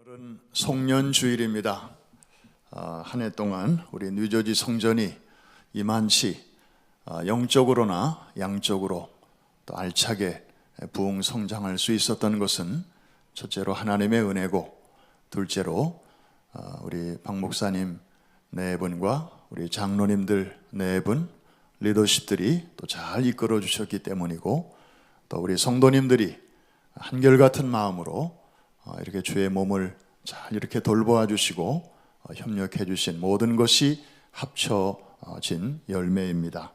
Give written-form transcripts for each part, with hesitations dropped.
오늘은 송년주일입니다. 한 해 동안 우리 뉴저지 성전이 이만치 영적으로나 양적으로 또 알차게 부흥성장할 수 있었던 것은 첫째로 하나님의 은혜고, 둘째로 우리 박 목사님 네 분과 우리 장로님들 네 분, 리더십들이 또 잘 이끌어 주셨기 때문이고, 또 우리 성도님들이 한결같은 마음으로 이렇게 주의 몸을 잘 이렇게 돌보아 주시고 협력해 주신 모든 것이 합쳐진 열매입니다.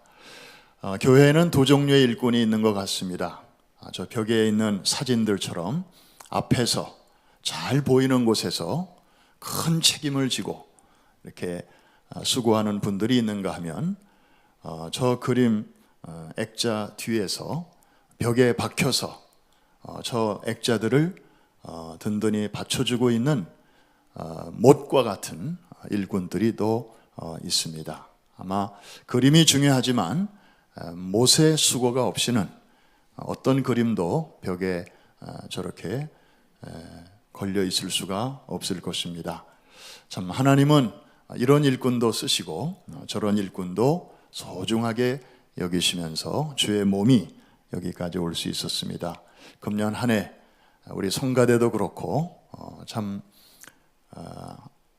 교회에는 두 종류의 일꾼이 있는 것 같습니다. 저 벽에 있는 사진들처럼 앞에서 잘 보이는 곳에서 큰 책임을 지고 이렇게 수고하는 분들이 있는가 하면, 저 그림 액자 뒤에서 벽에 박혀서 저 액자들을 든든히 받쳐주고 있는 못과 같은 일꾼들이 또 있습니다. 아마 그림이 중요하지만 못의 수고가 없이는 어떤 그림도 벽에 저렇게 걸려 있을 수가 없을 것입니다. 참, 하나님은 이런 일꾼도 쓰시고 저런 일꾼도 소중하게 여기시면서 주의 몸이 여기까지 올 수 있었습니다. 금년 한 해 우리 성가대도 그렇고 참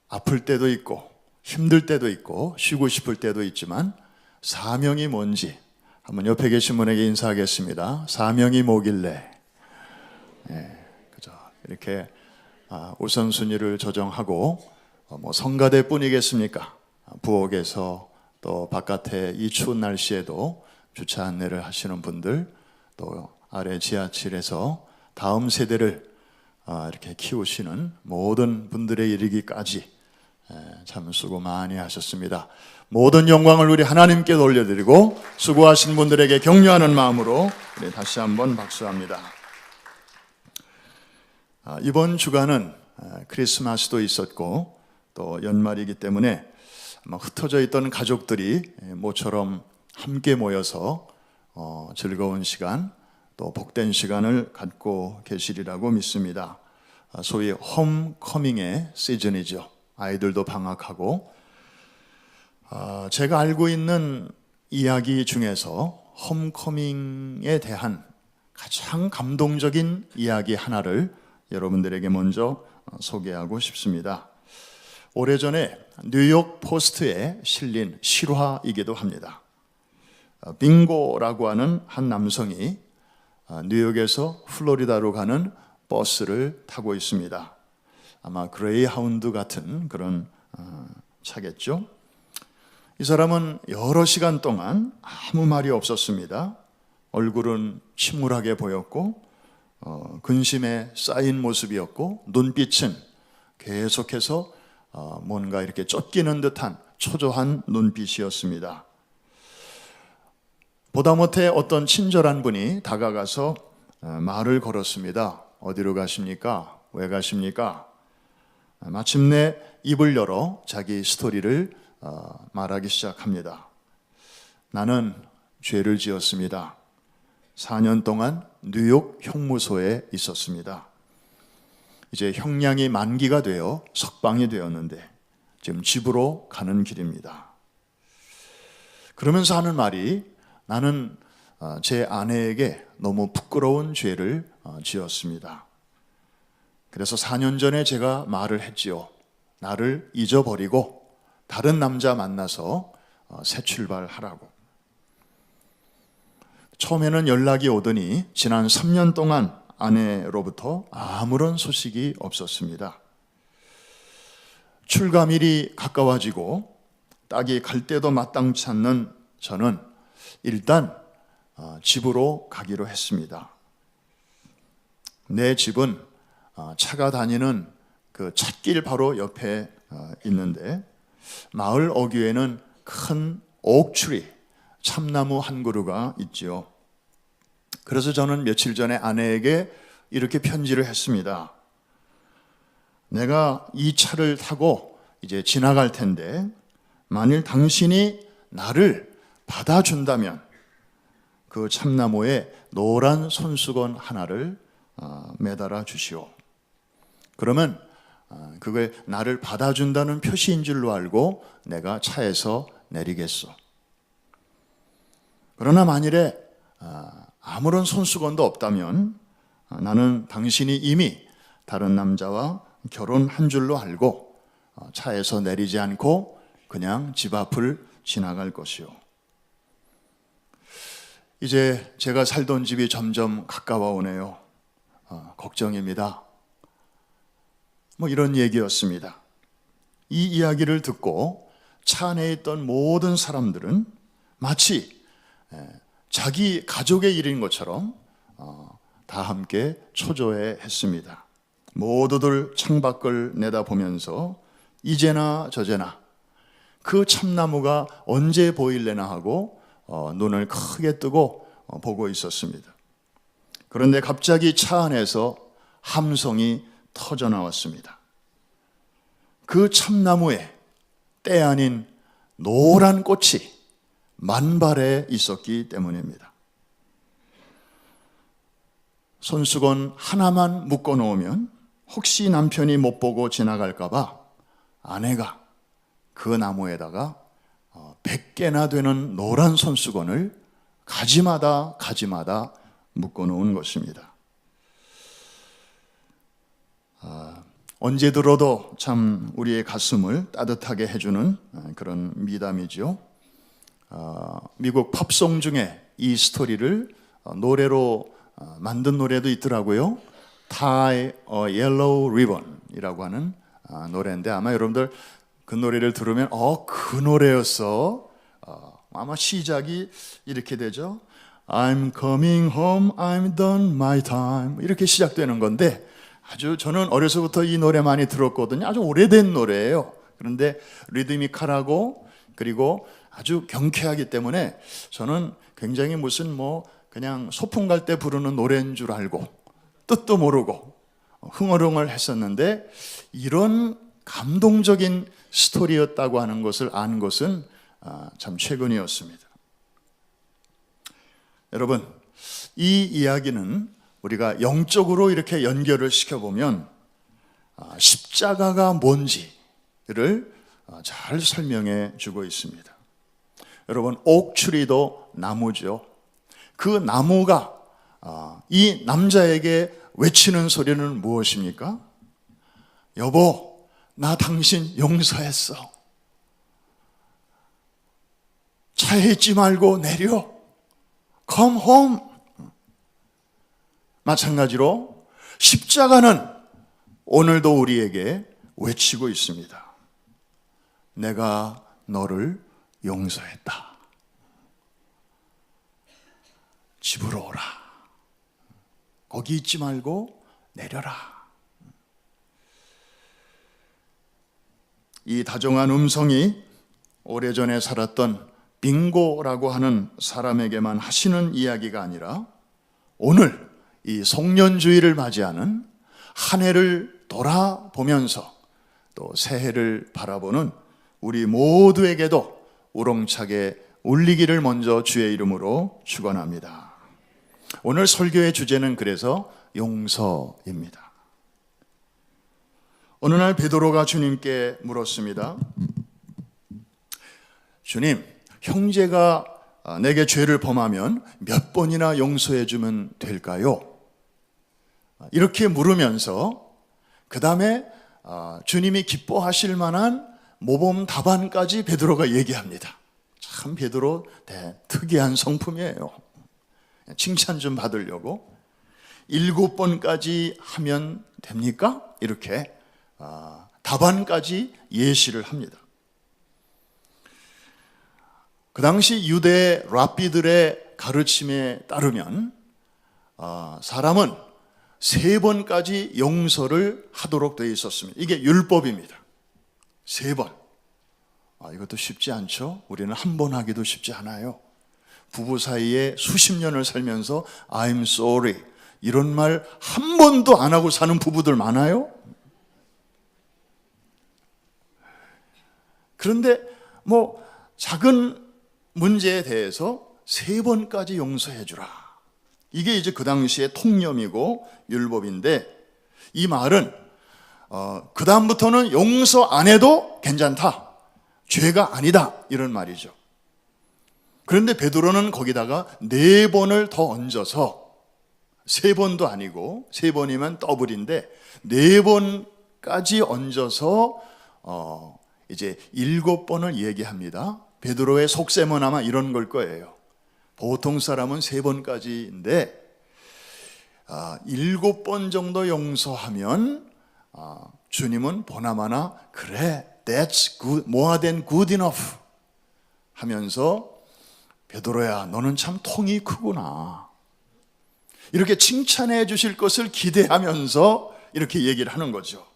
아플 때도 있고 힘들 때도 있고 쉬고 싶을 때도 있지만, 사명이 뭔지 한번 옆에 계신 분에게 인사하겠습니다. 사명이 뭐길래? 그죠? 이렇게 우선순위를 조정하고 뭐 성가대뿐이겠습니까? 부엌에서 또 바깥에 이 추운 날씨에도 주차 안내를 하시는 분들, 또 아래 지하철에서 다음 세대를 이렇게 키우시는 모든 분들에 이르기까지 참 수고 많이 하셨습니다. 모든 영광을 우리 하나님께 돌려드리고 수고하신 분들에게 격려하는 마음으로 우리 다시 한번 박수합니다. 이번 주간은 크리스마스도 있었고 또 연말이기 때문에 아마 흩어져 있던 가족들이 모처럼 함께 모여서 즐거운 시간, 또 복된 시간을 갖고 계시리라고 믿습니다. 소위 홈커밍의 시즌이죠. 아이들도 방학하고, 제가 알고 있는 이야기 중에서 홈커밍에 대한 가장 감동적인 이야기 하나를 여러분들에게 먼저 소개하고 싶습니다. 오래전에 뉴욕 포스트에 실린 실화이기도 합니다. 빙고라고 하는 한 남성이 뉴욕에서 플로리다로 가는 버스를 타고 있습니다. 아마 그레이하운드 같은 그런 차겠죠. 이 사람은 여러 시간 동안 아무 말이 없었습니다. 얼굴은 침울하게 보였고 근심에 쌓인 모습이었고, 눈빛은 계속해서 뭔가 이렇게 쫓기는 듯한 초조한 눈빛이었습니다. 보다못해 어떤 친절한 분이 다가가서 말을 걸었습니다. 어디로 가십니까? 왜 가십니까? 마침내 입을 열어 자기 스토리를 말하기 시작합니다. 나는 죄를 지었습니다. 4년 동안 뉴욕 형무소에 있었습니다. 이제 형량이 만기가 되어 석방이 되었는데 지금 집으로 가는 길입니다. 그러면서 하는 말이, 나는 제 아내에게 너무 부끄러운 죄를 지었습니다. 그래서 4년 전에 제가 말을 했지요. 나를 잊어버리고 다른 남자 만나서 새 출발하라고. 처음에는 연락이 오더니 지난 3년 동안 아내로부터 아무런 소식이 없었습니다. 출가일이 가까워지고 딱이 갈 때도 마땅치 않는 저는 일단 집으로 가기로 했습니다. 내 집은 차가 다니는 그 찻길 바로 옆에 있는데, 마을 어귀에는 큰 옥트리, 참나무 한 그루가 있지요. 그래서 저는 며칠 전에 아내에게 이렇게 편지를 했습니다. 내가 이 차를 타고 이제 지나갈 텐데, 만일 당신이 나를 받아준다면 그 참나무에 노란 손수건 하나를 매달아 주시오. 그러면 그걸 나를 받아준다는 표시인 줄로 알고 내가 차에서 내리겠소. 그러나 만일에 아무런 손수건도 없다면 나는 당신이 이미 다른 남자와 결혼한 줄로 알고 차에서 내리지 않고 그냥 집 앞을 지나갈 것이요. 이제 제가 살던 집이 점점 가까워 오네요. 걱정입니다. 이런 얘기였습니다. 이 이야기를 듣고 차 안에 있던 모든 사람들은 마치 자기 가족의 일인 것처럼 다 함께 초조해 했습니다. 모두들 창밖을 내다보면서 이제나 저제나 그 참나무가 언제 보일래나 하고 눈을 크게 뜨고 보고 있었습니다. 그런데 갑자기 차 안에서 함성이 터져 나왔습니다. 그 참나무에 때 아닌 노란 꽃이 만발해 있었기 때문입니다. 손수건 하나만 묶어 놓으면 혹시 남편이 못 보고 지나갈까 봐 아내가 그 나무에다가 100개나 되는 노란 손수건을 가지마다 묶어 놓은 것입니다. 언제 들어도 참 우리의 가슴을 따뜻하게 해주는 그런 미담이죠. 미국 팝송 중에 이 스토리를 노래로 만든 노래도 있더라고요. Tie a Yellow Ribbon이라고 하는 노래인데 아마 여러분들 그 노래를 들으면 그 노래였어. 아마 시작이 이렇게 되죠. I'm coming home, I'm done my time 이렇게 시작되는 건데 아주 저는 어려서부터 이 노래 많이 들었거든요. 아주 오래된 노래예요. 그런데 리드미컬하고 그리고 아주 경쾌하기 때문에 저는 굉장히 무슨 그냥 소풍 갈 때 부르는 노래인 줄 알고 뜻도 모르고 흥얼흥얼 했었는데 이런 감동적인 스토리였다고 하는 것을 안 것은 참 최근이었습니다. 여러분, 이 이야기는 우리가 영적으로 이렇게 연결을 시켜보면 십자가가 뭔지를 잘 설명해 주고 있습니다. 여러분, 옥추리도 나무죠. 그 나무가 이 남자에게 외치는 소리는 무엇입니까? 여보, 나 당신 용서했어. 차에 있지 말고 내려. Come home. 마찬가지로 십자가는 오늘도 우리에게 외치고 있습니다. 내가 너를 용서했다. 집으로 오라. 거기 있지 말고 내려라. 이 다정한 음성이 오래전에 살았던 빙고라고 하는 사람에게만 하시는 이야기가 아니라 오늘 이 송년주의를 맞이하는 한 해를 돌아보면서 또 새해를 바라보는 우리 모두에게도 우렁차게 울리기를 먼저 주의 이름으로 축원합니다. 오늘 설교의 주제는 그래서 용서입니다. 어느 날 베드로가 주님께 물었습니다. 주님, 형제가 내게 죄를 범하면 몇 번이나 용서해 주면 될까요? 이렇게 물으면서 그 다음에 주님이 기뻐하실 만한 모범 답안까지 베드로가 얘기합니다. 참 베드로 특이한 성품이에요. 칭찬 좀 받으려고 7번까지 하면 됩니까? 이렇게 답안까지 예시를 합니다. 그 당시 유대 랍비들의 가르침에 따르면 사람은 3번까지 용서를 하도록 되어 있었습니다. 이게 율법입니다. 3번. 이것도 쉽지 않죠? 우리는 한 번 하기도 쉽지 않아요. 부부 사이에 수십 년을 살면서 I'm sorry 이런 말 한 번도 안 하고 사는 부부들 많아요? 그런데 작은 문제에 대해서 3번까지 용서해 주라. 이게 이제 그 당시의 통념이고 율법인데 이 말은 그 다음부터는 용서 안 해도 괜찮다, 죄가 아니다, 이런 말이죠. 그런데 베드로는 거기다가 4번을 더 얹어서, 3번도 아니고 3번이면 더블인데 4번까지 얹어서 이제 7번을 얘기합니다. 베드로의 속셈은 아마 이런 걸 거예요. 보통 사람은 3번까지인데 7번 정도 용서하면 주님은 보나마나 그래, that's good, more than good enough 하면서 베드로야, 너는 참 통이 크구나, 이렇게 칭찬해 주실 것을 기대하면서 이렇게 얘기를 하는 거죠.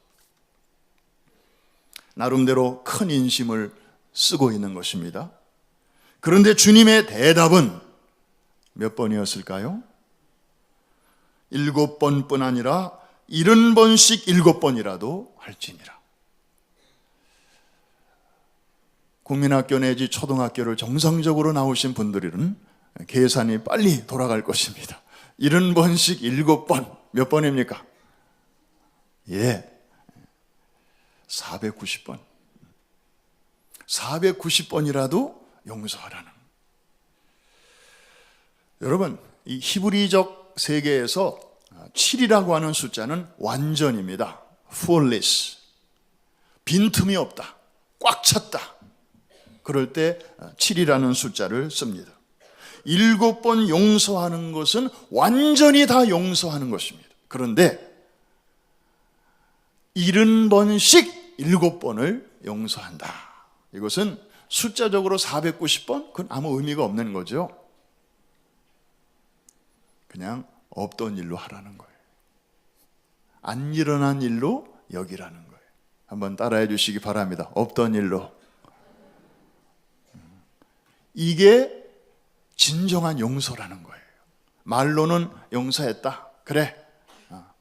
나름대로 큰 인심을 쓰고 있는 것입니다. 그런데 주님의 대답은 몇 번이었을까요? 7번뿐 아니라 70번씩 7번이라도 할지니라. 국민학교 내지 초등학교를 정상적으로 나오신 분들은 계산이 빨리 돌아갈 것입니다. 70번씩 7번, 몇 번입니까? 예, 490번. 490번이라도 용서하라는. 여러분, 이 히브리적 세계에서 7이라고 하는 숫자는 완전입니다. fullness, 빈틈이 없다, 꽉 찼다, 그럴 때 7이라는 숫자를 씁니다. 7번 용서하는 것은 완전히 다 용서하는 것입니다. 그런데 70번씩 7번을 용서한다, 이것은 숫자적으로 490번, 그건 아무 의미가 없는 거죠. 그냥 없던 일로 하라는 거예요. 안 일어난 일로 여기라는 거예요. 한번 따라해 주시기 바랍니다. 없던 일로. 이게 진정한 용서라는 거예요. 말로는 용서했다, 그래,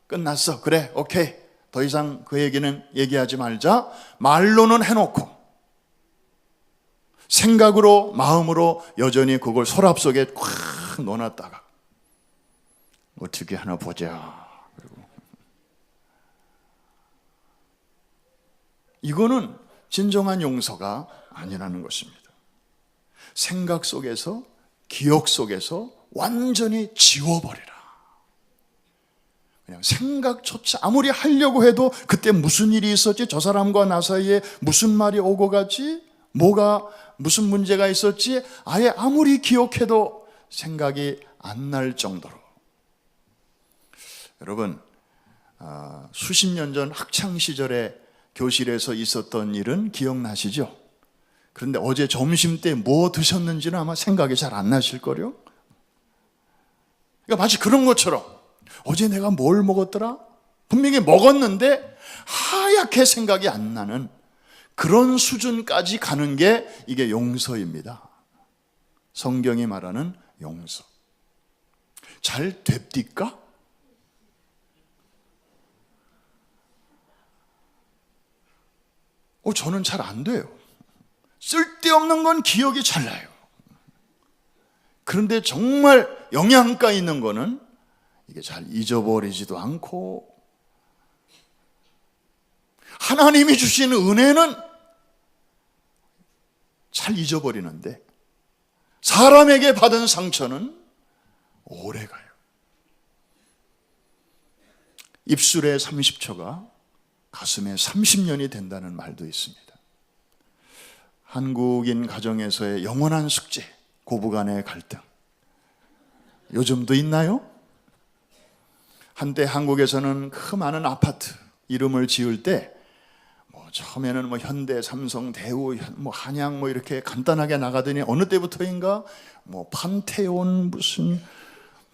끝났어, 그래, 오케이, 더 이상 그 얘기는 얘기하지 말자, 말로는 해놓고 생각으로, 마음으로 여전히 그걸 서랍 속에 꽉 넣어놨다가 어떻게 하나 보자, 그리고 이거는 진정한 용서가 아니라는 것입니다. 생각 속에서, 기억 속에서 완전히 지워버리라. 그냥 생각조차 아무리 하려고 해도 그때 무슨 일이 있었지, 저 사람과 나 사이에 무슨 말이 오고 갔지, 뭐가 무슨 문제가 있었지, 아예 아무리 기억해도 생각이 안 날 정도로. 여러분, 수십 년 전 학창시절에 교실에서 있었던 일은 기억나시죠? 그런데 어제 점심때 뭐 드셨는지는 아마 생각이 잘 안 나실 거요. 그러니까 마치 그런 것처럼 어제 내가 뭘 먹었더라? 분명히 먹었는데 하얗게 생각이 안 나는 그런 수준까지 가는 게 이게 용서입니다. 성경이 말하는 용서. 잘 됩니까? 저는 잘 안 돼요. 쓸데없는 건 기억이 잘 나요. 그런데 정말 영양가 있는 거는 이게 잘 잊어버리지도 않고, 하나님이 주시는 은혜는 잘 잊어버리는데 사람에게 받은 상처는 오래 가요. 입술에 30초가 가슴에 30년이 된다는 말도 있습니다. 한국인 가정에서의 영원한 숙제, 고부간의 갈등. 요즘도 있나요? 한때 한국에서는 그 많은 아파트 이름을 지을 때 처음에는 현대, 삼성, 대우, 한양 이렇게 간단하게 나가더니 어느 때부터인가 판테온 무슨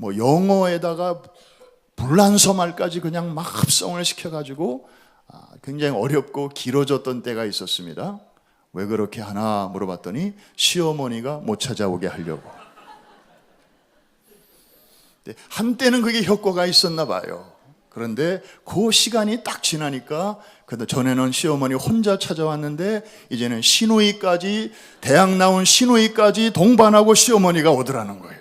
영어에다가 불란서 말까지 그냥 막 합성을 시켜가지고 굉장히 어렵고 길어졌던 때가 있었습니다. 왜 그렇게 하나 물어봤더니 시어머니가 못 찾아오게 하려고. 한때는 그게 효과가 있었나 봐요. 그런데 그 시간이 딱 지나니까, 전에는 시어머니 혼자 찾아왔는데 이제는 시누이까지, 대학 나온 시누이까지 동반하고 시어머니가 오더라는 거예요.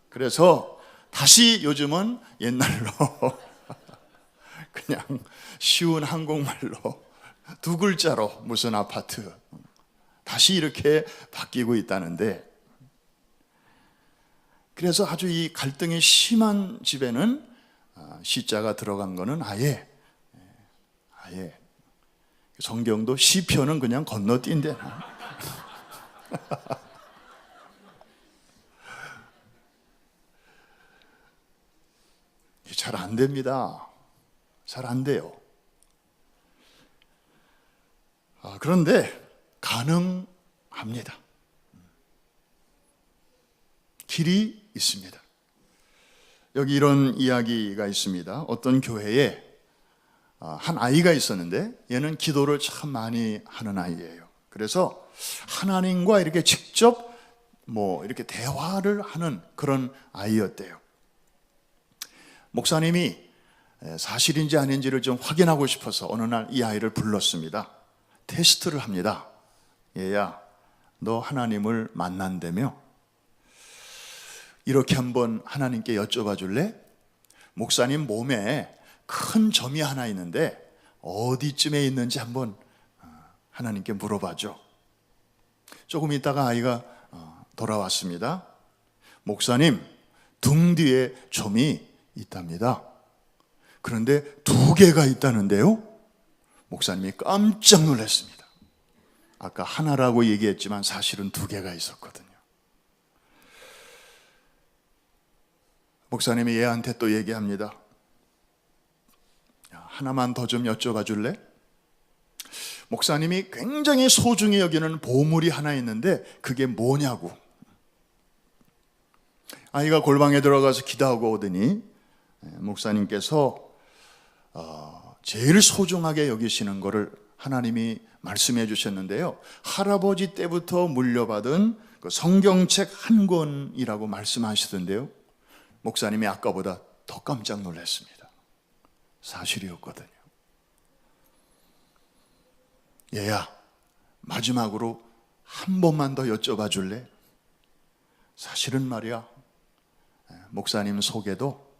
그래서 다시 요즘은 옛날로 그냥 쉬운 한국말로 두 글자로 무슨 아파트 다시 이렇게 바뀌고 있다는데, 그래서 아주 이 갈등이 심한 집에는 시자가 들어간 거는 아예 성경도 시편은 그냥 건너뛴대. 잘 안 됩니다. 잘 안 돼요. 그런데 가능합니다. 길이 있습니다. 여기 이런 이야기가 있습니다. 어떤 교회에 한 아이가 있었는데 얘는 기도를 참 많이 하는 아이예요. 그래서 하나님과 이렇게 직접 이렇게 대화를 하는 그런 아이였대요. 목사님이 사실인지 아닌지를 좀 확인하고 싶어서 어느 날 이 아이를 불렀습니다. 테스트를 합니다. 얘야, 너 하나님을 만난다며? 이렇게 한번 하나님께 여쭤봐 줄래? 목사님 몸에 큰 점이 하나 있는데 어디쯤에 있는지 한번 하나님께 물어봐줘. 조금 있다가 아이가 돌아왔습니다. 목사님, 등 뒤에 점이 있답니다. 그런데 2개가 있다는데요? 목사님이 깜짝 놀랐습니다. 아까 하나라고 얘기했지만 사실은 2개가 있었거든요. 목사님이 얘한테 또 얘기합니다. 하나만 더 좀 여쭤봐 줄래? 목사님이 굉장히 소중히 여기는 보물이 하나 있는데 그게 뭐냐고. 아이가 골방에 들어가서 기도하고 오더니 목사님께서 제일 소중하게 여기시는 거를 하나님이 말씀해 주셨는데요, 할아버지 때부터 물려받은 그 성경책 한 권이라고 말씀하시던데요, 목사님이 아까보다 더 깜짝 놀랐습니다. 사실이었거든요. 얘야, 마지막으로 한 번만 더 여쭤봐 줄래? 사실은 말이야, 목사님 속에도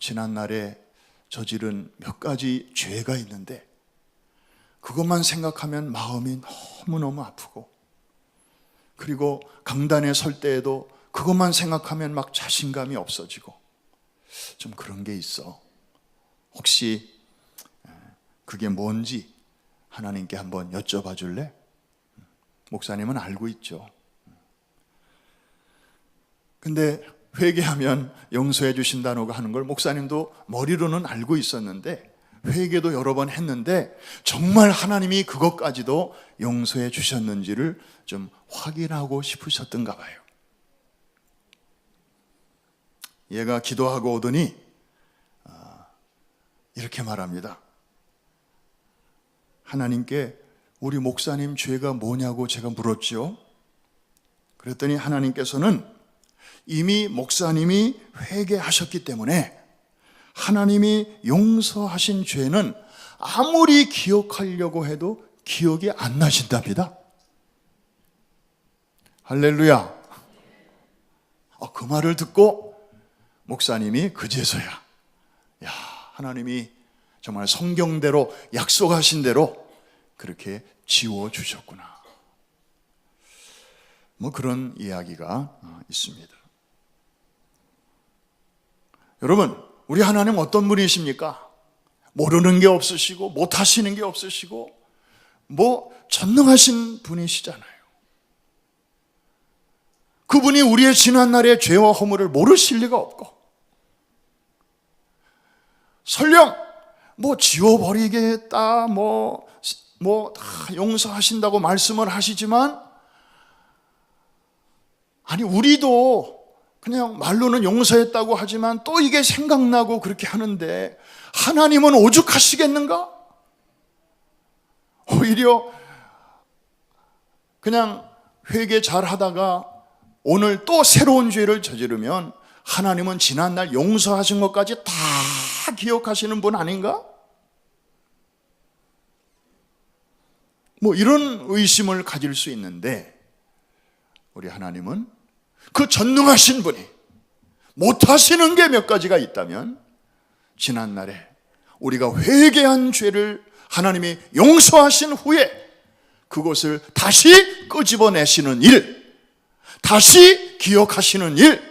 지난날에 저지른 몇 가지 죄가 있는데 그것만 생각하면 마음이 너무너무 아프고, 그리고 강단에 설 때에도 그것만 생각하면 막 자신감이 없어지고 좀 그런 게 있어. 혹시 그게 뭔지 하나님께 한번 여쭤봐 줄래? 목사님은 알고 있죠. 근데 회개하면 용서해 주신다고 하는 걸 목사님도 머리로는 알고 있었는데, 회개도 여러 번 했는데 정말 하나님이 그것까지도 용서해 주셨는지를 좀 확인하고 싶으셨던가 봐요. 얘가 기도하고 오더니 이렇게 말합니다. 하나님께 우리 목사님 죄가 뭐냐고 제가 물었죠. 그랬더니 하나님께서는 이미 목사님이 회개하셨기 때문에 하나님이 용서하신 죄는 아무리 기억하려고 해도 기억이 안 나신답니다. 할렐루야. 그 말을 듣고 목사님이 그제서야, 야, 하나님이 정말 성경대로 약속하신 대로 그렇게 지워주셨구나. 그런 이야기가 있습니다. 여러분, 우리 하나님 어떤 분이십니까? 모르는 게 없으시고 못하시는 게 없으시고 전능하신 분이시잖아요. 그분이 우리의 지난날의 죄와 허물을 모르실 리가 없고, 설령 지워버리겠다 다 용서하신다고 말씀을 하시지만, 아니 우리도 그냥 말로는 용서했다고 하지만 또 이게 생각나고 그렇게 하는데 하나님은 오죽하시겠는가? 오히려 그냥 회개 잘 하다가 오늘 또 새로운 죄를 저지르면 하나님은 지난날 용서하신 것까지 다 기억하시는 분 아닌가? 이런 의심을 가질 수 있는데, 우리 하나님은 그 전능하신 분이 못하시는 게 몇 가지가 있다면 지난날에 우리가 회개한 죄를 하나님이 용서하신 후에 그것을 다시 끄집어내시는 일, 다시 기억하시는 일,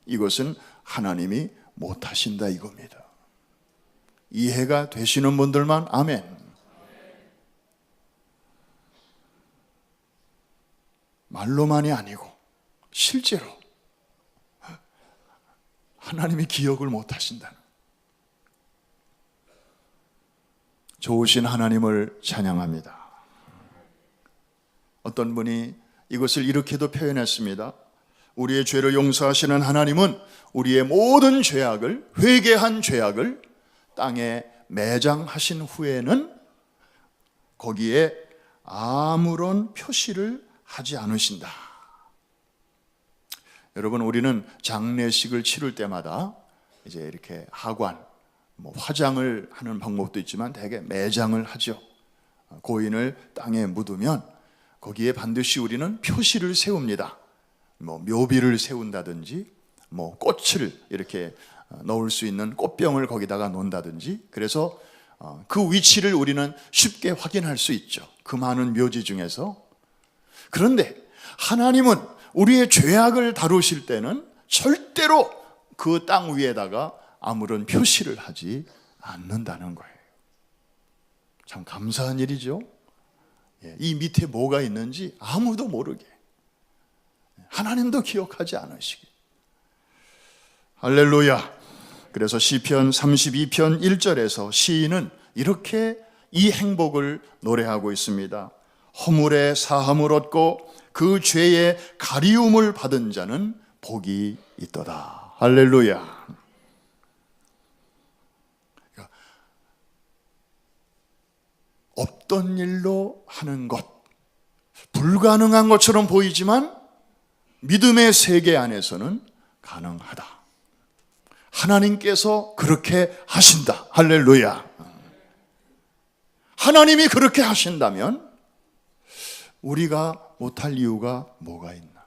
이것은 하나님이 못하신다 이겁니다. 이해가 되시는 분들만 아멘. 말로만이 아니고 실제로 하나님이 기억을 못하신다는, 좋으신 하나님을 찬양합니다. 어떤 분이 이것을 이렇게도 표현했습니다. 우리의 죄를 용서하시는 하나님은 우리의 모든 죄악을, 회개한 죄악을 땅에 매장하신 후에는 거기에 아무런 표시를 하지 않으신다. 여러분, 우리는 장례식을 치를 때마다 이제 이렇게 하관, 화장을 하는 방법도 있지만 대개 매장을 하죠. 고인을 땅에 묻으면 거기에 반드시 우리는 표시를 세웁니다. 묘비를 세운다든지, 꽃을 이렇게 넣을 수 있는 꽃병을 거기다가 놓는다든지, 그래서 그 위치를 우리는 쉽게 확인할 수 있죠. 그 많은 묘지 중에서. 그런데 하나님은 우리의 죄악을 다루실 때는 절대로 그 땅 위에다가 아무런 표시를 하지 않는다는 거예요. 참 감사한 일이죠. 이 밑에 뭐가 있는지 아무도 모르게, 하나님도 기억하지 않으시게. 할렐루야. 그래서 시편 32편 1절에서 시인은 이렇게 이 행복을 노래하고 있습니다. 허물의 사함을 얻고 그 죄의 가리움을 받은 자는 복이 있도다. 할렐루야. 없던 일로 하는 것, 불가능한 것처럼 보이지만 믿음의 세계 안에서는 가능하다. 하나님께서 그렇게 하신다. 할렐루야. 하나님이 그렇게 하신다면 우리가 못할 이유가 뭐가 있나?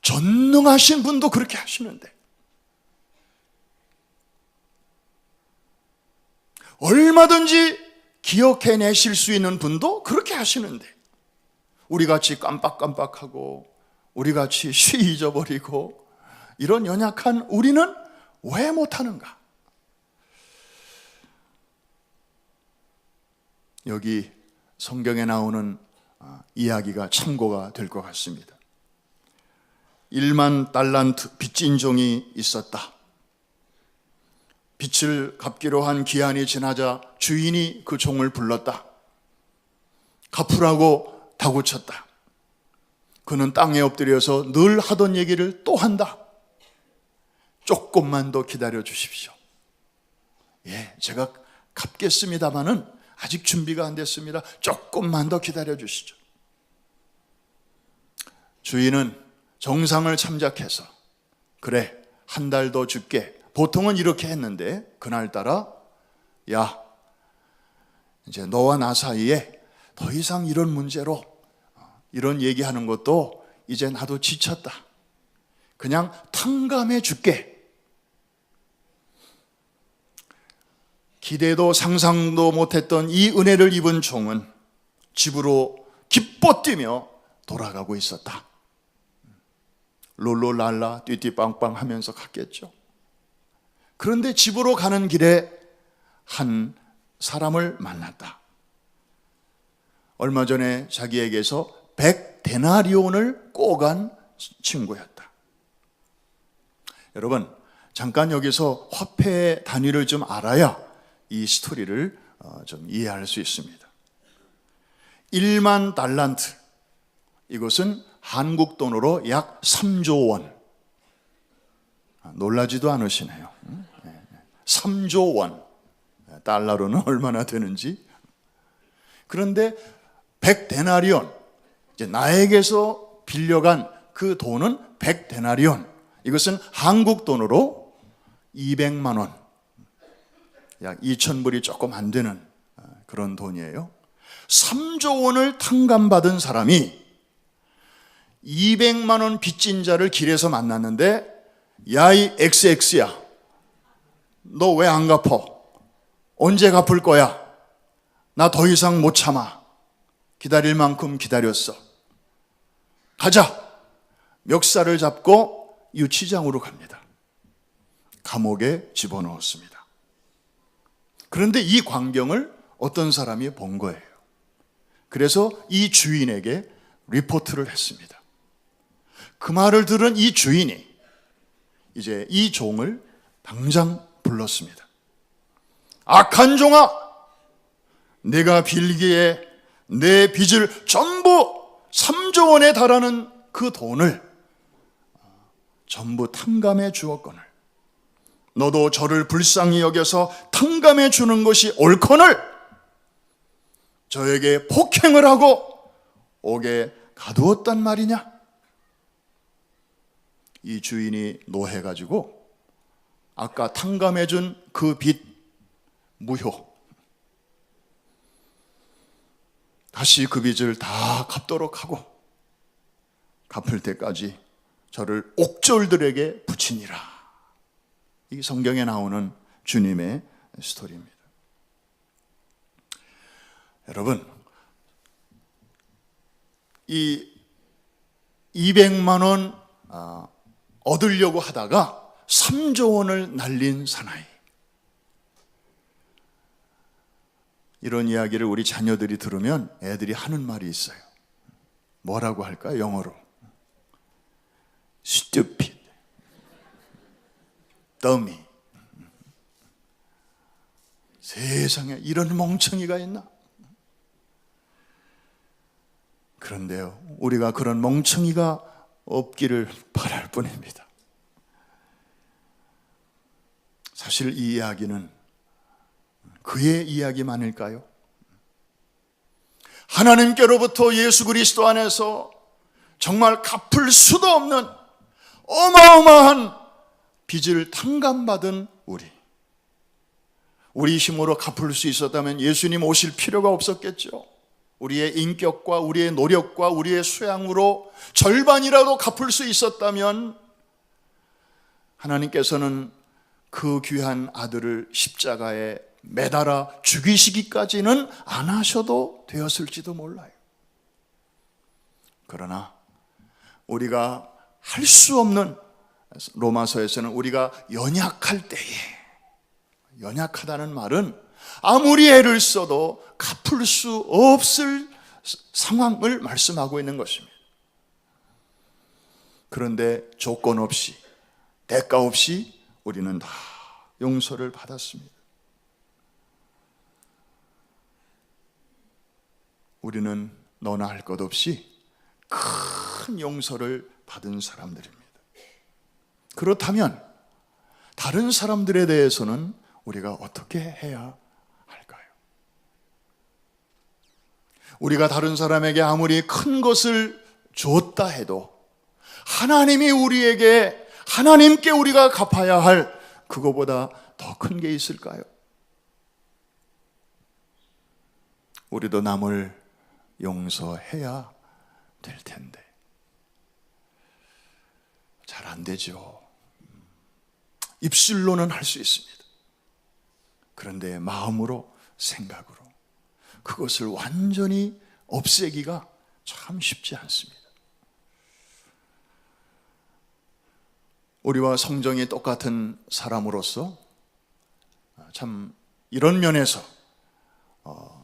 전능하신 분도 그렇게 하시는데, 얼마든지 기억해내실 수 있는 분도 그렇게 하시는데, 우리같이 깜빡깜빡하고 우리같이 쉬 잊어버리고 이런 연약한 우리는 왜 못하는가? 여기 성경에 나오는 이야기가 참고가 될 것 같습니다. 1만 달란트 빚진 종이 있었다. 빚을 갚기로 한 기한이 지나자 주인이 그 종을 불렀다. 갚으라고 다구쳤다. 그는 땅에 엎드려서 늘 하던 얘기를 또 한다. 조금만 더 기다려 주십시오. 제가 갚겠습니다마는 아직 준비가 안 됐습니다. 조금만 더 기다려 주시죠. 주인은 정상을 참작해서, 그래, 한 달 더 줄게. 보통은 이렇게 했는데 그날따라, 야, 이제 너와 나 사이에 더 이상 이런 문제로 이런 얘기하는 것도 이제 나도 지쳤다. 그냥 탕감해 줄게. 기대도 상상도 못했던 이 은혜를 입은 종은 집으로 기뻐 뛰며 돌아가고 있었다. 롤롤랄라 띠띠빵빵 하면서 갔겠죠. 그런데 집으로 가는 길에 한 사람을 만났다. 얼마 전에 자기에게서 100데나리온을 꼬간 친구였다. 여러분, 잠깐 여기서 화폐 단위를 좀 알아야 이 스토리를 좀 이해할 수 있습니다. 1만 달란트, 이것은 한국 돈으로 약 3조 원. 놀라지도 않으시네요. 3조 원. 달러로는 얼마나 되는지. 그런데 100데나리온, 이제 나에게서 빌려간 그 돈은 100데나리온. 이것은 한국 돈으로 200만 원. 약 2,000불이 조금 안 되는 그런 돈이에요. 3조 원을 탕감받은 사람이 200만 원 빚진 자를 길에서 만났는데, 야, 이 XX야, 너 왜 안 갚어? 언제 갚을 거야? 나 더 이상 못 참아. 기다릴 만큼 기다렸어. 가자. 멱살을 잡고 유치장으로 갑니다. 감옥에 집어넣었습니다. 그런데 이 광경을 어떤 사람이 본 거예요. 그래서 이 주인에게 리포트를 했습니다. 그 말을 들은 이 주인이 이제 이 종을 당장 불렀습니다. 악한 종아, 내가 빌기에 내 빚을 전부 3조 원에 달하는 그 돈을 전부 탕감해 주었거늘 너도 저를 불쌍히 여겨서 탕감해 주는 것이 옳거늘 저에게 폭행을 하고 옥에 가두었단 말이냐? 이 주인이 노해가지고 아까 탕감해 준 그 빚 무효, 다시 그 빚을 다 갚도록 하고 갚을 때까지 저를 옥졸들에게 붙이니라. 이 성경에 나오는 주님의 스토리입니다. 여러분, 이 200만 원 얻으려고 하다가 3조 원을 날린 사나이. 이런 이야기를 우리 자녀들이 들으면 애들이 하는 말이 있어요. 뭐라고 할까요? 영어로. stupid, dummy. 세상에 이런 멍청이가 있나? 그런데요, 우리가 그런 멍청이가 없기를 바랄 뿐입니다. 사실 이 이야기는 그의 이야기만일까요? 하나님께로부터 예수 그리스도 안에서 정말 갚을 수도 없는 어마어마한 빚을 탕감받은 우리 힘으로 갚을 수 있었다면 예수님 오실 필요가 없었겠죠. 우리의 인격과 우리의 노력과 우리의 수양으로 절반이라도 갚을 수 있었다면 하나님께서는 그 귀한 아들을 십자가에 매달아 죽이시기까지는 안 하셔도 되었을지도 몰라요. 그러나 우리가 할 수 없는, 로마서에서는 우리가 연약할 때에, 연약하다는 말은 아무리 애를 써도 갚을 수 없을 상황을 말씀하고 있는 것입니다. 그런데 조건 없이, 대가 없이 우리는 다 용서를 받았습니다. 우리는 너나 할 것 없이 큰 용서를 받은 사람들입니다. 그렇다면 다른 사람들에 대해서는 우리가 어떻게 해야 할까요? 우리가 다른 사람에게 아무리 큰 것을 줬다 해도 하나님이 우리에게, 하나님께 우리가 갚아야 할 그거보다 더 큰 게 있을까요? 우리도 남을 용서해야 될 텐데 잘 안 되죠. 입술로는 할 수 있습니다. 그런데 마음으로, 생각으로 그것을 완전히 없애기가 참 쉽지 않습니다. 우리와 성정이 똑같은 사람으로서 참 이런 면에서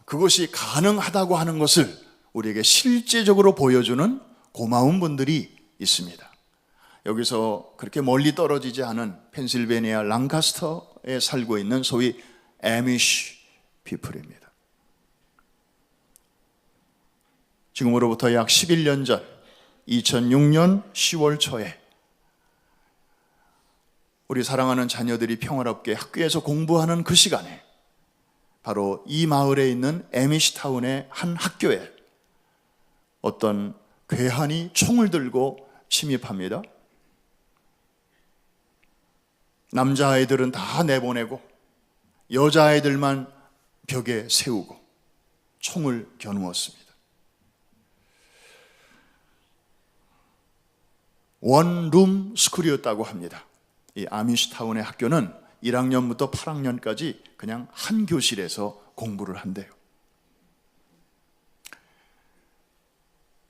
그것이 가능하다고 하는 것을 우리에게 실제적으로 보여주는 고마운 분들이 있습니다. 여기서 그렇게 멀리 떨어지지 않은 펜실베니아 랑카스터에 살고 있는 소위 애미쉬 피플입니다. 지금으로부터 약 11년 전 2006년 10월 초에 우리 사랑하는 자녀들이 평화롭게 학교에서 공부하는 그 시간에 바로 이 마을에 있는 애미시타운의 한 학교에 어떤 괴한이 총을 들고 침입합니다. 남자아이들은 다 내보내고 여자아이들만 벽에 세우고 총을 겨누었습니다. 원룸 스쿨이었다고 합니다. 이 아미시타운의 학교는 1학년부터 8학년까지 그냥 한 교실에서 공부를 한대요.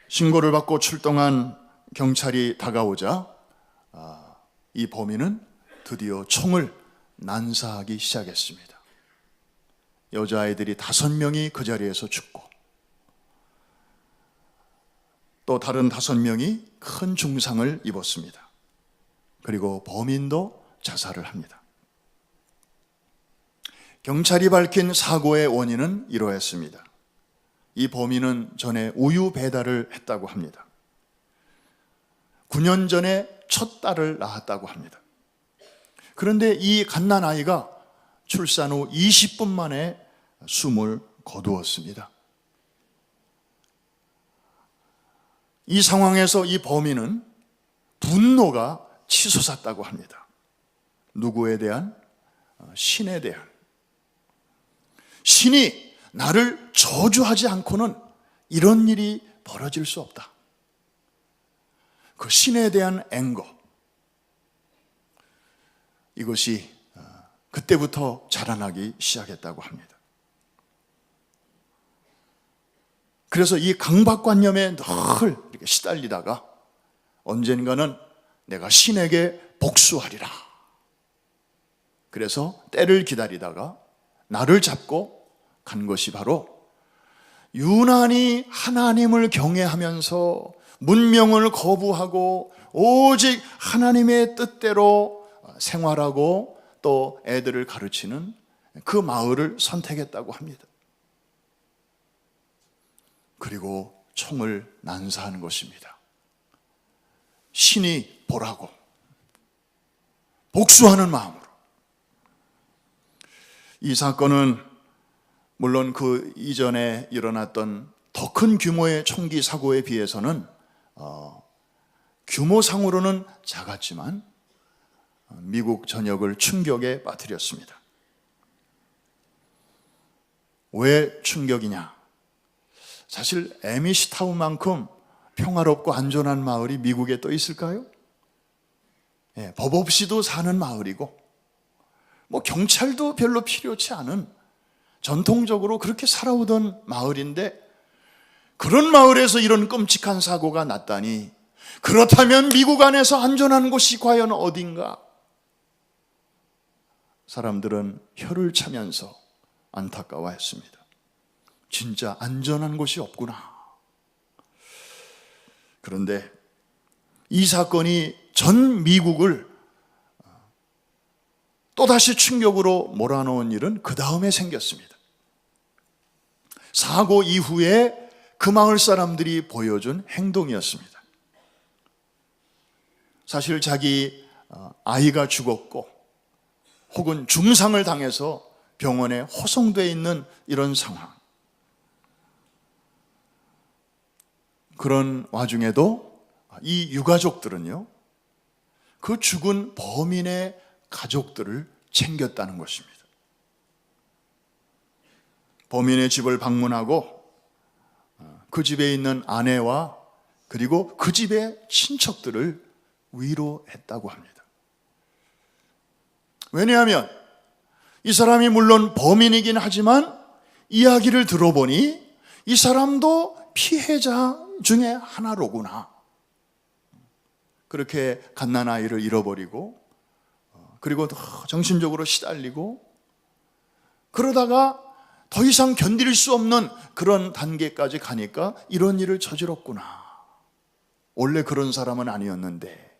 신고를 받고 출동한 경찰이 다가오자 이 범인은 드디어 총을 난사하기 시작했습니다. 여자아이들이 5명이 그 자리에서 죽고 또 다른 5명이 큰 중상을 입었습니다. 그리고 범인도 자살을 합니다. 경찰이 밝힌 사고의 원인은 이러했습니다. 이 범인은 전에 우유 배달을 했다고 합니다. 9년 전에 첫 딸을 낳았다고 합니다. 그런데 이 갓난아이가 출산 후 20분 만에 숨을 거두었습니다. 이 상황에서 이 범인은 분노가 치솟았다고 합니다. 누구에 대한? 신에 대한. 신이 나를 저주하지 않고는 이런 일이 벌어질 수 없다. 그 신에 대한 앵거, 이것이 그때부터 자라나기 시작했다고 합니다. 그래서 이 강박관념에 늘 이렇게 시달리다가 언젠가는 내가 신에게 복수하리라. 그래서 때를 기다리다가 나를 잡고 간 것이 바로 유난히 하나님을 경외하면서 문명을 거부하고 오직 하나님의 뜻대로 생활하고 또 애들을 가르치는 그 마을을 선택했다고 합니다. 그리고 총을 난사하는 것입니다. 신이 보라고 복수하는 마음으로. 이 사건은 물론 그 이전에 일어났던 더 큰 규모의 총기 사고에 비해서는 규모상으로는 작았지만 미국 전역을 충격에 빠뜨렸습니다. 왜 충격이냐? 사실 에미시타운만큼 평화롭고 안전한 마을이 미국에 또 있을까요? 법 없이도 사는 마을이고 경찰도 별로 필요치 않은 전통적으로 그렇게 살아오던 마을인데 그런 마을에서 이런 끔찍한 사고가 났다니, 그렇다면 미국 안에서 안전한 곳이 과연 어딘가? 사람들은 혀를 차면서 안타까워했습니다. 진짜 안전한 곳이 없구나. 그런데 이 사건이 전 미국을 또다시 충격으로 몰아넣은 일은 그 다음에 생겼습니다. 사고 이후에 그 마을 사람들이 보여준 행동이었습니다. 사실 자기 아이가 죽었고 혹은 중상을 당해서 병원에 호송되어 있는 이런 상황, 그런 와중에도 이 유가족들은요, 그 죽은 범인의 가족들을 챙겼다는 것입니다. 범인의 집을 방문하고 그 집에 있는 아내와 그리고 그 집의 친척들을 위로했다고 합니다. 왜냐하면 이 사람이 물론 범인이긴 하지만 이야기를 들어보니 이 사람도 피해자 중에 하나로구나. 그렇게 갓난아이를 잃어버리고 그리고 정신적으로 시달리고 그러다가 더 이상 견딜 수 없는 그런 단계까지 가니까 이런 일을 저질렀구나. 원래 그런 사람은 아니었는데.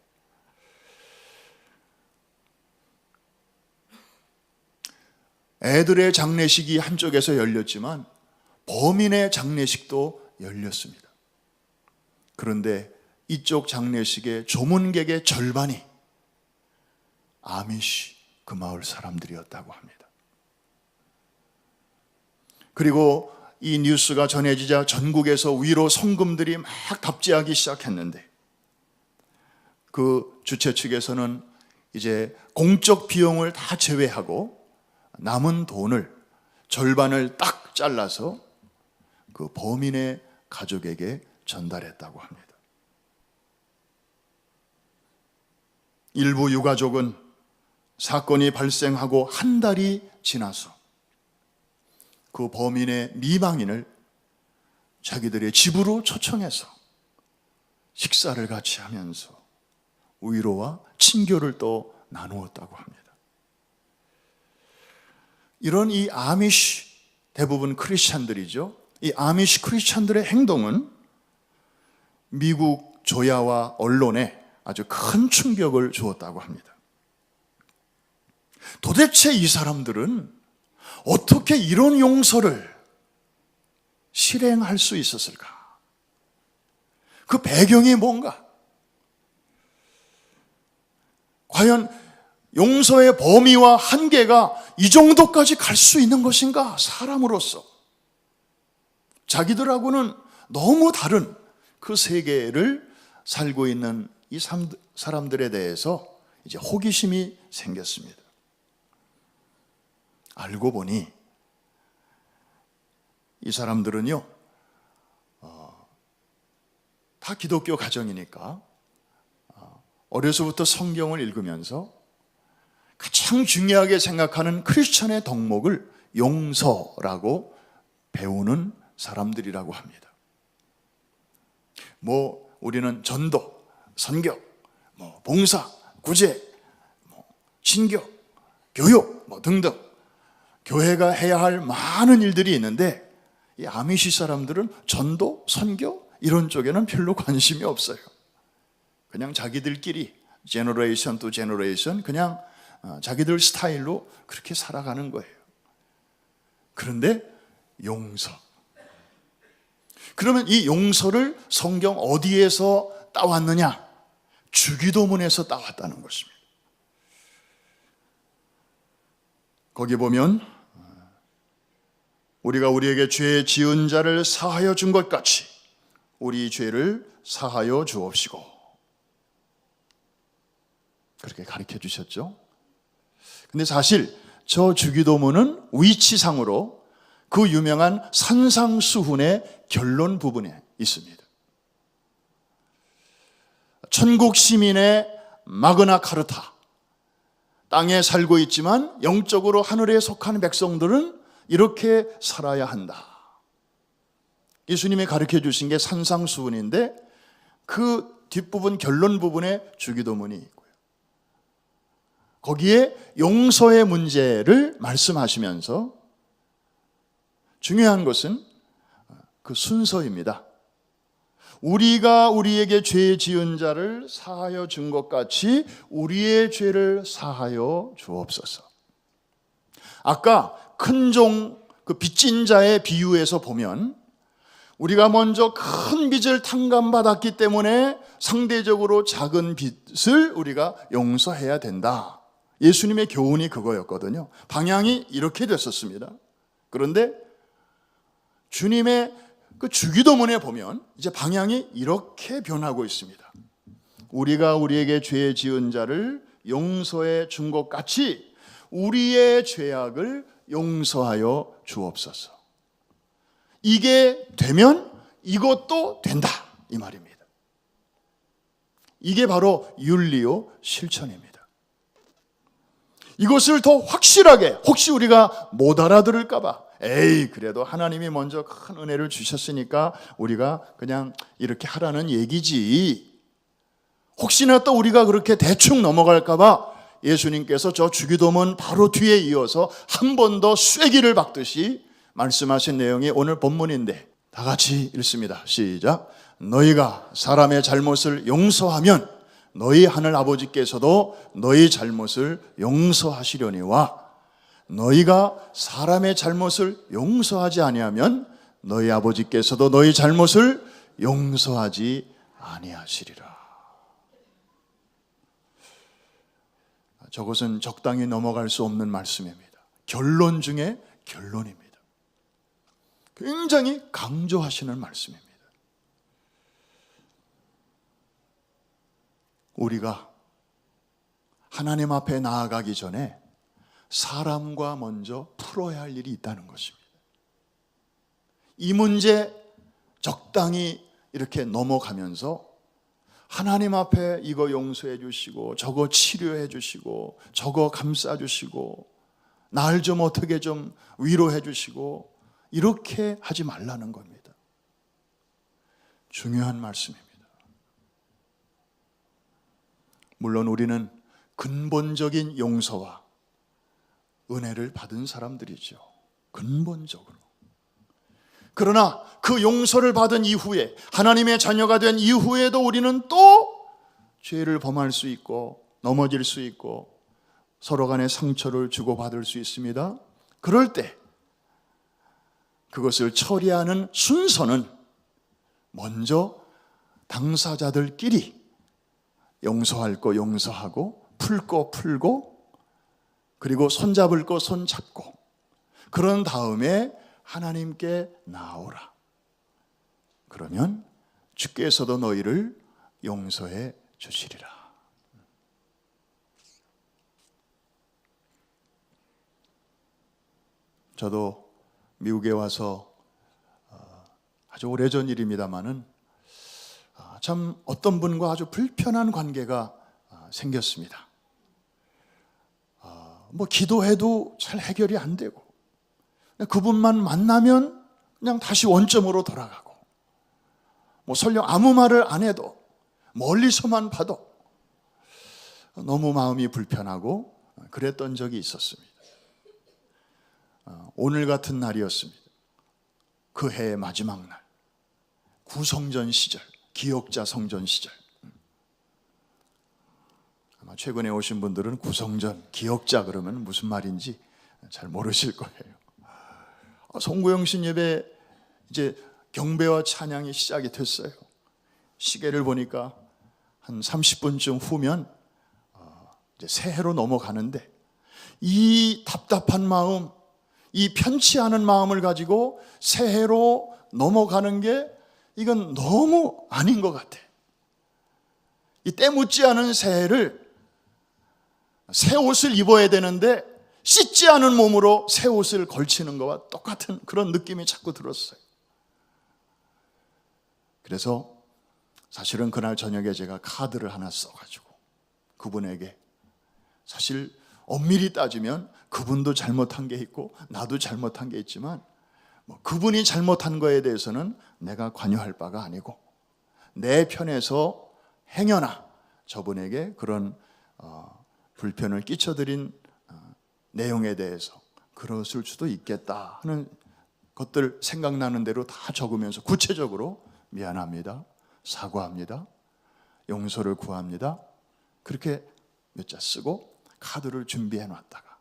애들의 장례식이 한쪽에서 열렸지만 범인의 장례식도 열렸습니다. 그런데 이쪽 장례식의 조문객의 절반이 아미시 그 마을 사람들이었다고 합니다. 그리고 이 뉴스가 전해지자 전국에서 위로 성금들이 막 답지하기 시작했는데 그 주최 측에서는 이제 공적 비용을 다 제외하고 남은 돈을 절반을 딱 잘라서 그 범인의 가족에게 전달했다고 합니다. 일부 유가족은 사건이 발생하고 한 달이 지나서 그 범인의 미망인을 자기들의 집으로 초청해서 식사를 같이 하면서 위로와 친교를 또 나누었다고 합니다. 이런 이 아미시, 대부분 크리스찬들이죠. 이 아미시 크리스찬들의 행동은 미국 조야와 언론에 아주 큰 충격을 주었다고 합니다. 도대체 이 사람들은 어떻게 이런 용서를 실행할 수 있었을까? 그 배경이 뭔가? 과연 용서의 범위와 한계가 이 정도까지 갈 수 있는 것인가? 사람으로서 자기들하고는 너무 다른 그 세계를 살고 있는 이 사람들에 대해서 이제 호기심이 생겼습니다. 알고 보니 이 사람들은요, 다 기독교 가정이니까 어려서부터 성경을 읽으면서 가장 중요하게 생각하는 크리스천의 덕목을 용서라고 배우는 사람들이라고 합니다. 우리는 전도, 선교, 봉사, 구제, 친교, 교육 등등 교회가 해야 할 많은 일들이 있는데 이 아미시 사람들은 전도, 선교 이런 쪽에는 별로 관심이 없어요. 그냥 자기들끼리 제너레이션 투 제너레이션 그냥 자기들 스타일로 그렇게 살아가는 거예요. 그런데 용서. 그러면 이 용서를 성경 어디에서 따왔느냐? 주기도문에서 따왔다는 것입니다. 거기 보면 우리가 우리에게 죄 지은 자를 사하여 준 것 같이 우리 죄를 사하여 주옵시고 그렇게 가르쳐 주셨죠. 근데 사실 저 주기도문은 위치상으로 그 유명한 산상수훈의 결론 부분에 있습니다. 천국 시민의 마그나 카르타, 땅에 살고 있지만 영적으로 하늘에 속한 백성들은 이렇게 살아야 한다. 예수님이 가르쳐 주신 게 산상수훈인데 그 뒷부분 결론 부분에 주기도문이 있고요. 거기에 용서의 문제를 말씀하시면서 중요한 것은 그 순서입니다. 우리가 우리에게 죄 지은 자를 사하여 준 것 같이 우리의 죄를 사하여 주옵소서. 아까 큰 종 그 빚진 자의 비유에서 보면 우리가 먼저 큰 빚을 탕감받았기 때문에 상대적으로 작은 빚을 우리가 용서해야 된다. 예수님의 교훈이 그거였거든요. 방향이 이렇게 됐었습니다. 그런데 주님의 그 주기도문에 보면 이제 방향이 이렇게 변하고 있습니다. 우리가 우리에게 죄 지은 자를 용서해 준 것 같이 우리의 죄악을 용서하여 주옵소서. 이게 되면 이것도 된다 이 말입니다. 이게 바로 윤리요 실천입니다. 이것을 더 확실하게 혹시 우리가 못 알아들을까 봐 그래도 하나님이 먼저 큰 은혜를 주셨으니까 우리가 그냥 이렇게 하라는 얘기지. 혹시나 또 우리가 그렇게 대충 넘어갈까 봐 예수님께서 저 주기도문 바로 뒤에 이어서 한 번 더 쐐기를 박듯이 말씀하신 내용이 오늘 본문인데 다 같이 읽습니다. 시작. 너희가 사람의 잘못을 용서하면 너희 하늘 아버지께서도 너희 잘못을 용서하시려니와 너희가 사람의 잘못을 용서하지 아니하면 너희 아버지께서도 너희 잘못을 용서하지 아니하시리라. 저것은 적당히 넘어갈 수 없는 말씀입니다. 결론 중에 결론입니다. 굉장히 강조하시는 말씀입니다. 우리가 하나님 앞에 나아가기 전에 사람과 먼저 풀어야 할 일이 있다는 것입니다. 이 문제 적당히 이렇게 넘어가면서 하나님 앞에 이거 용서해 주시고 저거 치료해 주시고 저거 감싸 주시고 날 좀 어떻게 좀 위로해 주시고 이렇게 하지 말라는 겁니다. 중요한 말씀입니다. 물론 우리는 근본적인 용서와 은혜를 받은 사람들이죠. 근본적으로. 그러나 그 용서를 받은 이후에, 하나님의 자녀가 된 이후에도 우리는 또 죄를 범할 수 있고 넘어질 수 있고 서로 간에 상처를 주고받을 수 있습니다. 그럴 때 그것을 처리하는 순서는 먼저 당사자들끼리 용서할 거 용서하고 풀 거 풀고 그리고 손잡을 거 손잡고 그런 다음에 하나님께 나오라. 그러면 주께서도 너희를 용서해 주시리라. 저도 미국에 와서 아주 오래전 일입니다마는 참 어떤 분과 아주 불편한 관계가 생겼습니다. 뭐 기도해도 잘 해결이 안 되고 그분만 만나면 그냥 다시 원점으로 돌아가고 뭐 설령 아무 말을 안 해도 멀리서만 봐도 너무 마음이 불편하고 그랬던 적이 있었습니다. 오늘 같은 날이었습니다. 그 해의 마지막 날, 구성전 시절, 기억자 성전 시절. 아마 최근에 오신 분들은 구성전, 기억자 그러면 무슨 말인지 잘 모르실 거예요. 송구영신 예배 이제 경배와 찬양이 시작이 됐어요. 시계를 보니까 한 30분쯤 후면 이제 새해로 넘어가는데 이 답답한 마음, 이 편치 않은 마음을 가지고 새해로 넘어가는 게 이건 너무 아닌 것 같아. 이 때묻지 않은 새해를 새 옷을 입어야 되는데 씻지 않은 몸으로 새 옷을 걸치는 것과 똑같은 그런 느낌이 자꾸 들었어요. 그래서 사실은 그날 저녁에 제가 카드를 하나 써가지고 그분에게 사실 엄밀히 따지면 그분도 잘못한 게 있고 나도 잘못한 게 있지만 뭐 그분이 잘못한 거에 대해서는 내가 관여할 바가 아니고 내 편에서 행여나 저분에게 그런 불편을 끼쳐드린 내용에 대해서 그랬을 수도 있겠다 하는 것들 생각나는 대로 다 적으면서 구체적으로 미안합니다, 사과합니다, 용서를 구합니다 그렇게 몇 자 쓰고 카드를 준비해 놨다가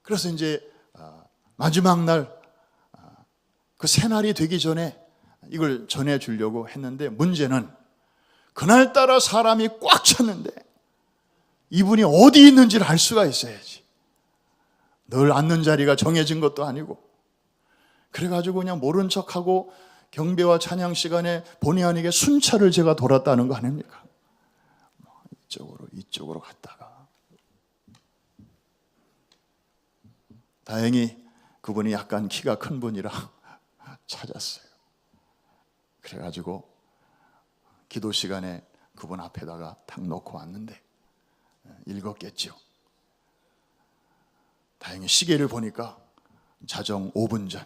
그래서 이제 마지막 날 그 새날이 되기 전에 이걸 전해주려고 했는데 문제는 그날따라 사람이 꽉 찼는데 이분이 어디 있는지를 알 수가 있어야지. 늘 앉는 자리가 정해진 것도 아니고 그래가지고 그냥 모른 척하고 경배와 찬양 시간에 본의 아니게 순찰을 제가 돌았다는 거 아닙니까? 이쪽으로 갔다가 다행히 그분이 약간 키가 큰 분이라 찾았어요. 그래가지고 기도 시간에 그분 앞에다가 탁 놓고 왔는데 읽었겠죠. 다행히 시계를 보니까 자정 5분 전.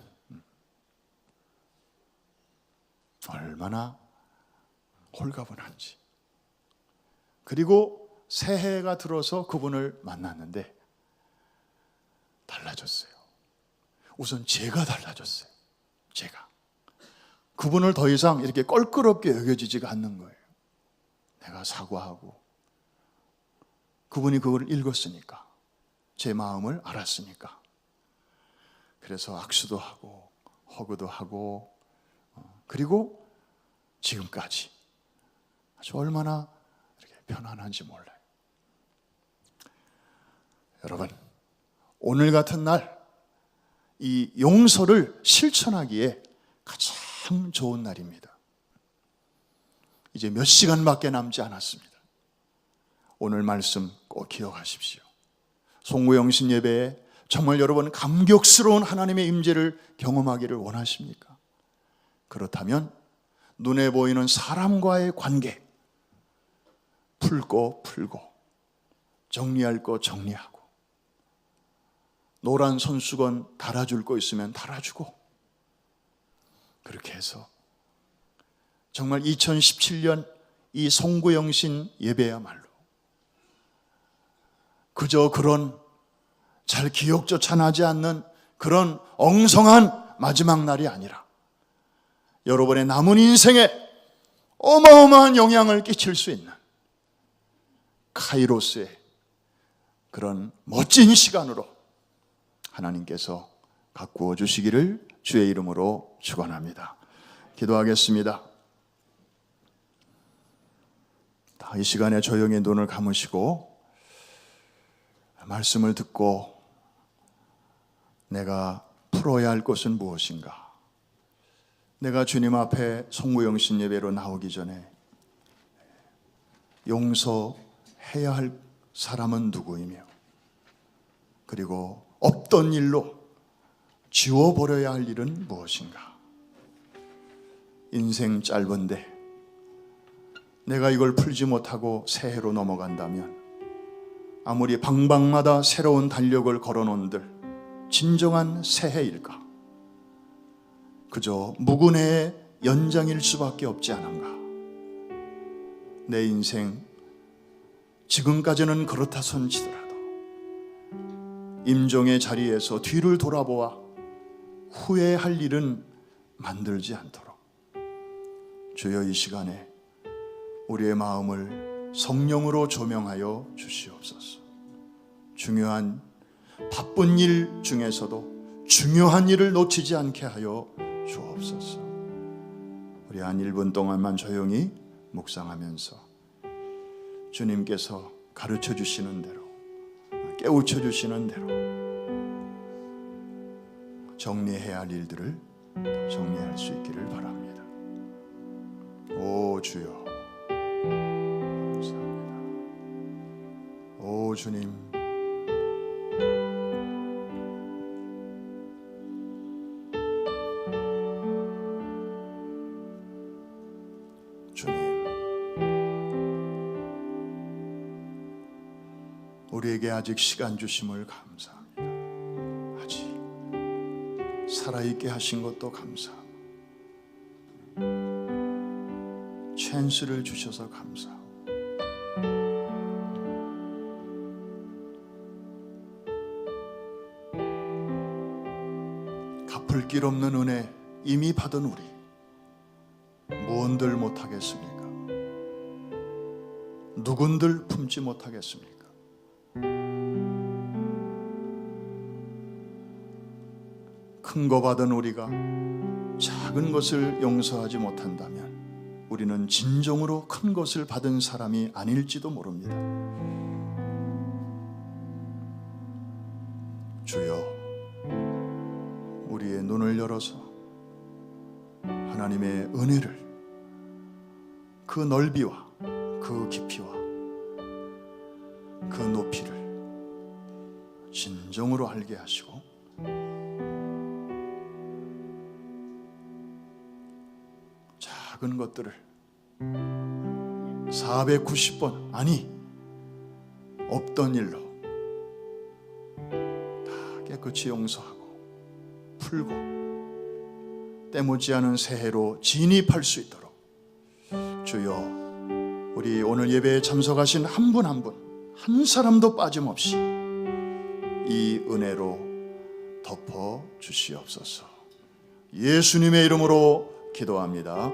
얼마나 홀가분한지. 그리고 새해가 들어서 그분을 만났는데 달라졌어요. 우선 제가 달라졌어요. 제가. 그분을 더 이상 이렇게 껄끄럽게 여겨지지가 않는 거예요. 내가 사과하고 그분이 그걸 읽었으니까 제 마음을 알았으니까 그래서 악수도 하고 허그도 하고 그리고 지금까지 아주 얼마나 이렇게 편안한지 몰라요. 여러분 오늘 같은 날 이 용서를 실천하기에 가장 좋은 날입니다. 이제 몇 시간밖에 남지 않았습니다. 오늘 말씀 꼭 기억하십시오. 송구영신 예배에 정말 여러분 감격스러운 하나님의 임재를 경험하기를 원하십니까? 그렇다면 눈에 보이는 사람과의 관계 풀고 정리할 거 정리하고, 노란 손수건 달아줄 거 있으면 달아주고, 그렇게 해서 정말 2017년 이 송구영신 예배야말로 그저 그런 잘 기억조차 나지 않는 그런 엉성한 마지막 날이 아니라 여러분의 남은 인생에 어마어마한 영향을 끼칠 수 있는 카이로스의 그런 멋진 시간으로 하나님께서 가꾸어 주시기를 주의 이름으로 축원합니다. 기도하겠습니다. 이 시간에 조용히 눈을 감으시고 말씀을 듣고 내가 풀어야 할 것은 무엇인가? 내가 주님 앞에 송구영신 예배로 나오기 전에 용서해야 할 사람은 누구이며, 그리고 없던 일로 지워버려야 할 일은 무엇인가? 인생 짧은데 내가 이걸 풀지 못하고 새해로 넘어간다면 아무리 방방마다 새로운 달력을 걸어놓은들 진정한 새해일까? 그저 무근해의 연장일 수밖에 없지 않은가? 내 인생 지금까지는 그렇다 손치더라도 임종의 자리에서 뒤를 돌아보아 후회할 일은 만들지 않도록 주여 이 시간에 우리의 마음을 성령으로 조명하여 주시옵소서. 중요한 바쁜 일 중에서도 중요한 일을 놓치지 않게 하여 주옵소서. 우리 한 1분 동안만 조용히 묵상하면서 주님께서 가르쳐 주시는 대로, 깨우쳐 주시는 대로 정리해야 할 일들을 정리할 수 있기를 바랍니다. 오 주여, 감사합니다. 오 주님, 우리에게 아직 시간 주심을 감사합니다. 아직 살아있게 하신 것도 감사하고 찬스를 주셔서 감사하고 갚을 길 없는 은혜 이미 받은 우리 무언들 못하겠습니까? 누군들 품지 못하겠습니까? 큰 거 받은 우리가 작은 것을 용서하지 못한다면 우리는 진정으로 큰 것을 받은 사람이 아닐지도 모릅니다. 주여, 우리의 눈을 열어서 하나님의 은혜를, 그 넓이와 그 깊이와 그 높이를 진정으로 알게 하시고 작은 것들을 490번 아니 없던 일로 다 깨끗이 용서하고 풀고 때묻지 않은 새해로 진입할 수 있도록 주여, 우리 오늘 예배에 참석하신 한 분 한 분 한 사람도 빠짐없이 이 은혜로 덮어 주시옵소서. 예수님의 이름으로 기도합니다.